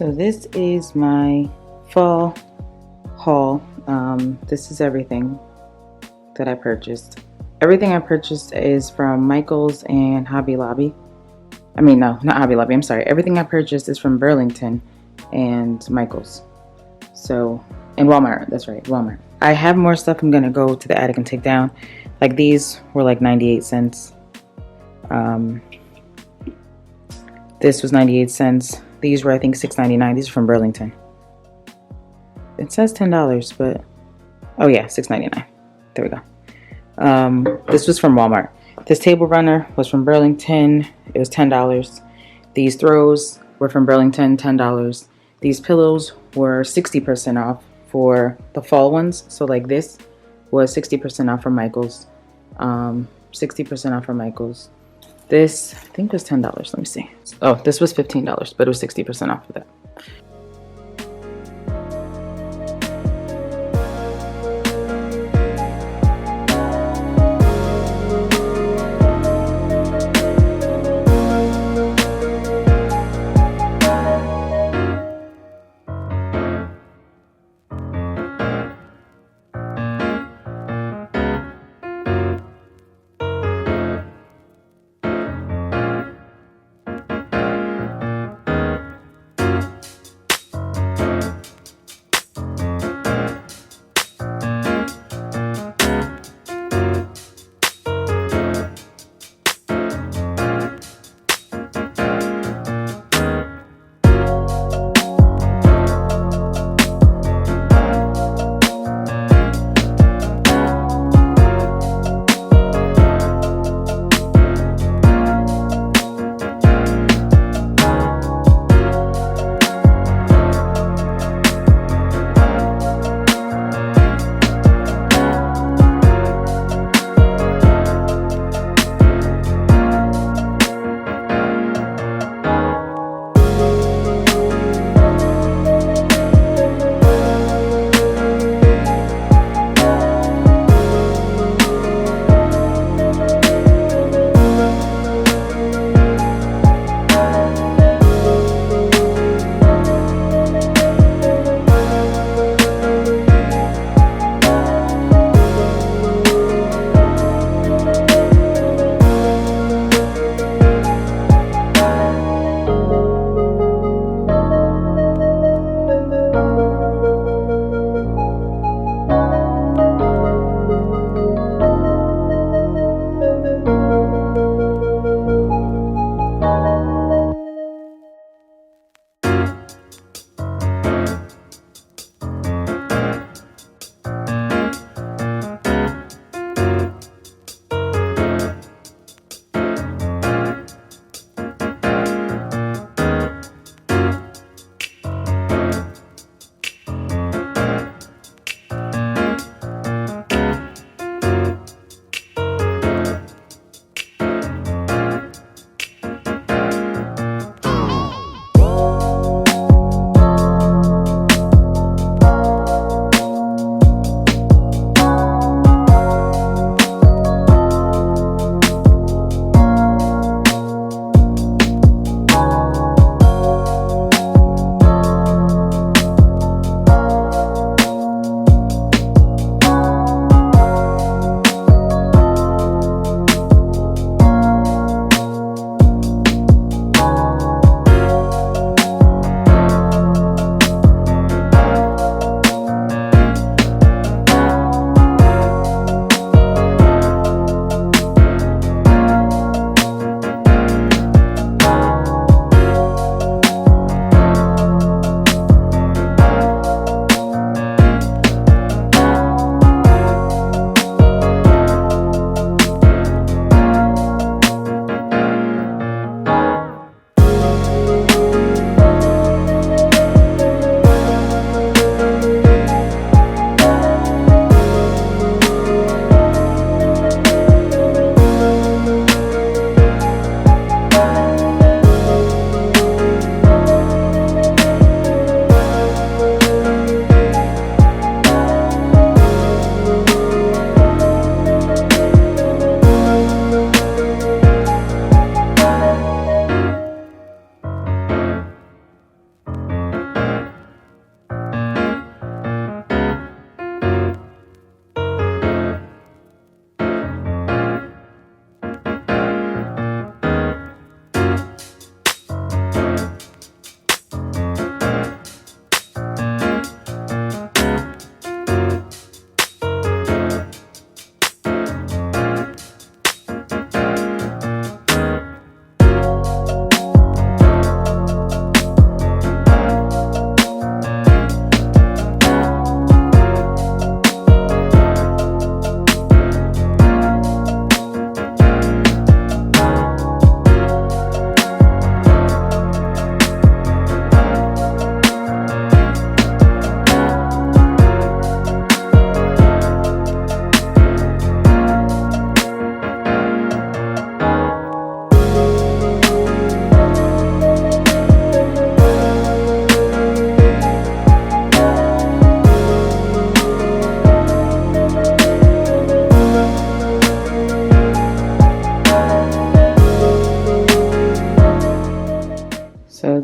So this is my fall haul. This is everything that I purchased. Everything I purchased is from Michael's and Hobby Lobby. I mean, no, not Hobby Lobby, I'm sorry. Everything I purchased is from Burlington and Michael's. So, and Walmart, that's right, Walmart. I have more stuff I'm gonna go to the attic and take down. Like these were like 98 cents. This was 98 cents. These were, I think, $6.99. These are from Burlington. It says $10, but oh yeah, $6.99. There we go. This was from Walmart. This table runner was from Burlington. It was $10. These throws were from Burlington, $10. These pillows were 60% off for the fall ones. So like this was 60% off from Michael's. 60% off from Michael's. This, I think, was $10. Let me see. Oh, this was $15, but it was 60% off of that.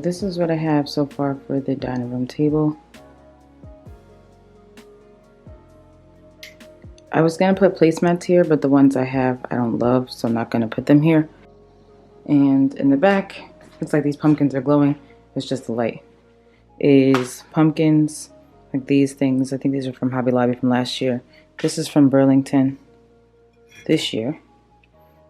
this is what I have so far for the dining room table. I was gonna put placemats here, but the ones I have I don't love, so I'm not gonna put them here. And in the back, looks like these pumpkins are glowing. It's just the light. Is pumpkins like these things. I think these are from Hobby Lobby from last year. This is from Burlington this year.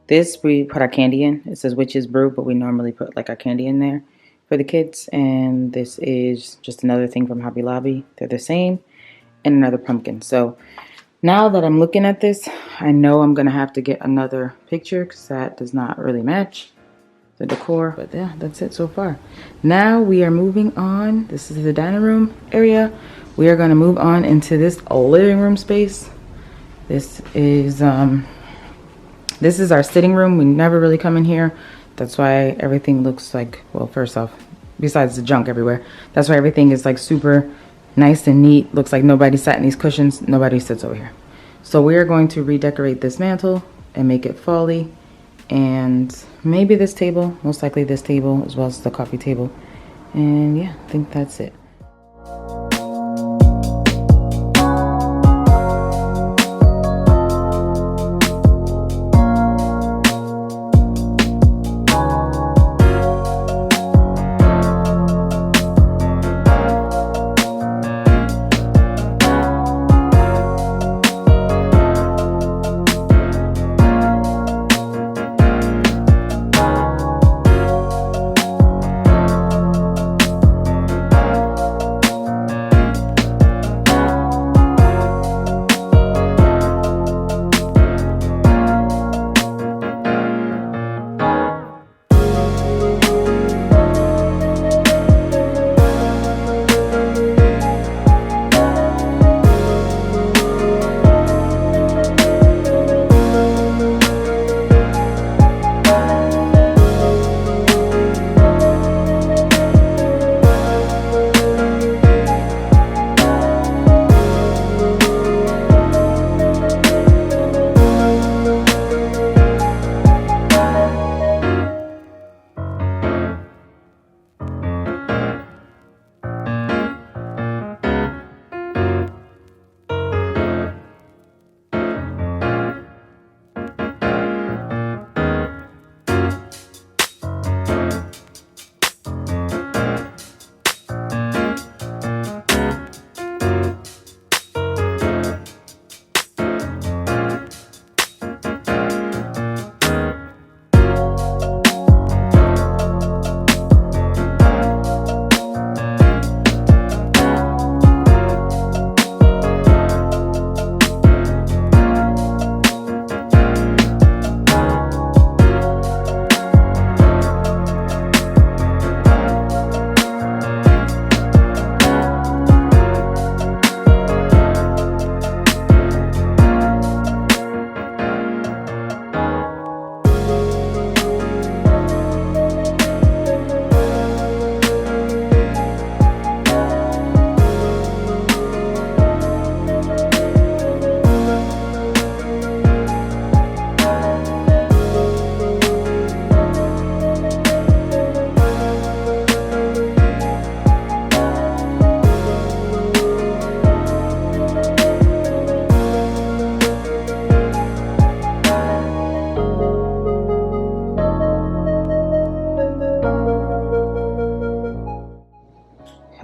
This we put our candy in. It says Witch's Brew, but we normally put like our candy in there for the kids. And this is just another thing from Hobby Lobby. They're the same. And another pumpkin. So now that I'm looking at this, I know I'm gonna have to get another picture because that does not really match the decor. But yeah, that's it so far. Now we are moving on. This is the dining room area. We are gonna move on into this living room space. This is our sitting room. We never really come in here. That's why everything looks like, well, first off, besides the junk everywhere, that's why everything is like super nice and neat. Looks like nobody sat in these cushions. Nobody sits over here. So we are going to redecorate this mantle and make it fall-y. And maybe this table, most likely this table, as well as the coffee table. And yeah, I think that's it.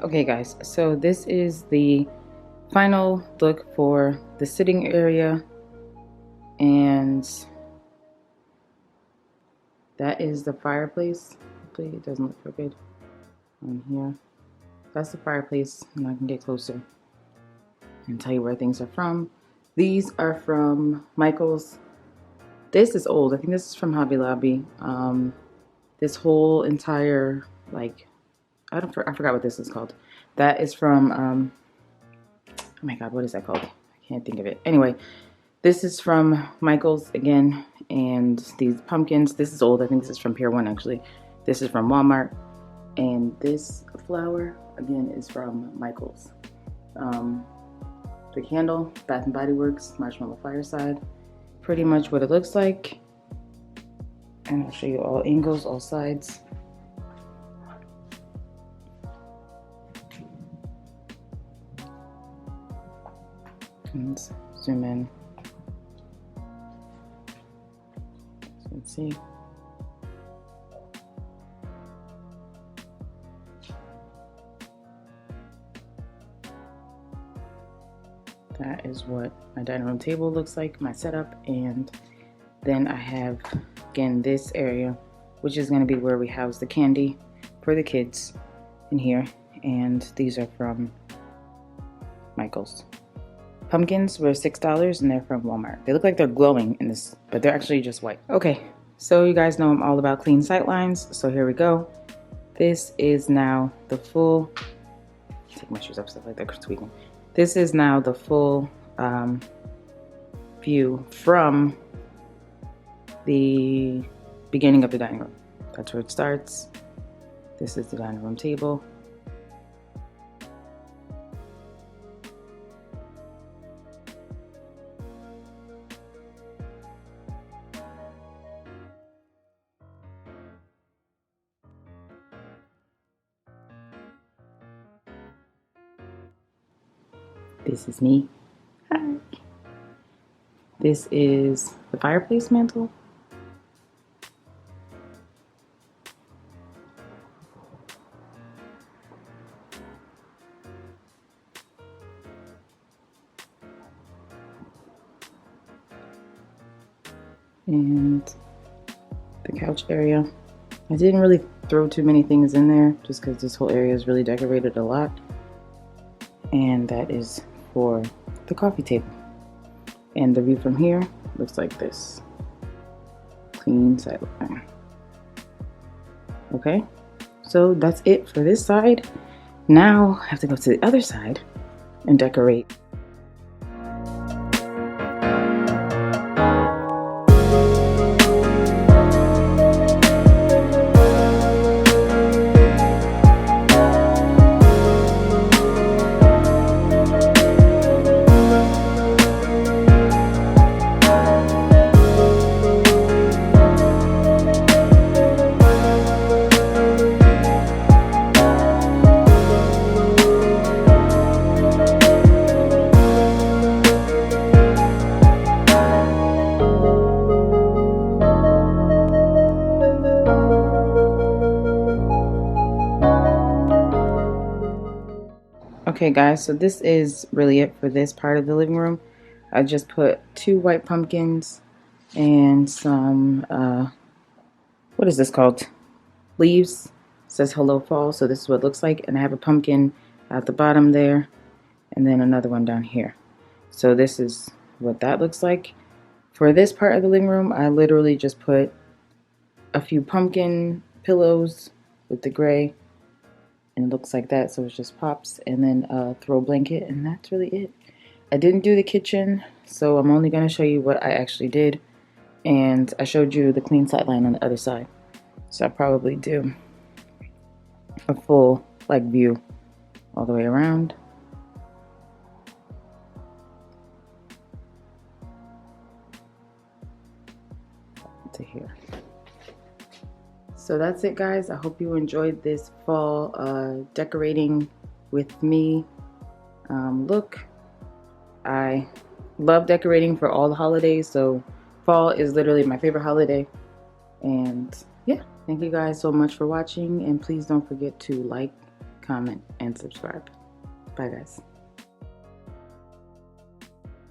Okay guys, so this is the final look for the sitting area, and that is the fireplace. Hopefully it doesn't look so good on here. That's the fireplace, and I can get closer and tell you where things are from. These are from Michael's. This is old. I think this is from Hobby Lobby. This whole entire, like, I forgot what this is called. That is from, oh my God, what is that called? I can't think of it. Anyway, this is from Michael's again, and these pumpkins, this is old. I think this is from Pier 1 actually. This is from Walmart, and this flower, again, is from Michael's. The candle, Bath & Body Works, Marshmallow Fireside. Pretty much what it looks like. And I'll show you all angles, all sides. and zoom in. So let's see. That is what my dining room table looks like, my setup, and then I have, again, this area, which is going to be where we house the candy for the kids in here, and these are from Michael's. Pumpkins were $6 and they're from Walmart. They look like they're glowing in this, but they're actually just white. Okay, so you guys know I'm all about clean sight lines, so here we go. This is now the full, take my shoes up, stuff like that, tweaking. This is now the full view from the beginning of the dining room. That's where it starts. This is the dining room table. This is me. Hi. This is the fireplace mantle. And the couch area. I didn't really throw too many things in there just because this whole area is really decorated a lot. And that is for the coffee table. And the view from here looks like this. Clean sideline. Okay, so that's it for this side. Now I have to go to the other side and decorate. Okay guys, so this is really it for this part of the living room. I just put 2 white pumpkins and some, what is this called? Leaves. It says hello fall, so this is what it looks like. And I have a pumpkin at the bottom there and then another one down here. So this is what that looks like. For this part of the living room, I literally just put a few pumpkin pillows with the gray. And it looks like that, so it just pops, and then a throw blanket, and that's really it. I didn't do the kitchen, so I'm only going to show you what I actually did, and I showed you the clean sight line on the other side. So I'll probably do a full like view all the way around. To here. So that's it guys. I hope you enjoyed this fall decorating with me look. I love decorating for all the holidays, so fall is literally my favorite holiday. And yeah, thank you guys so much for watching, and please don't forget to like, comment, and subscribe. Bye guys.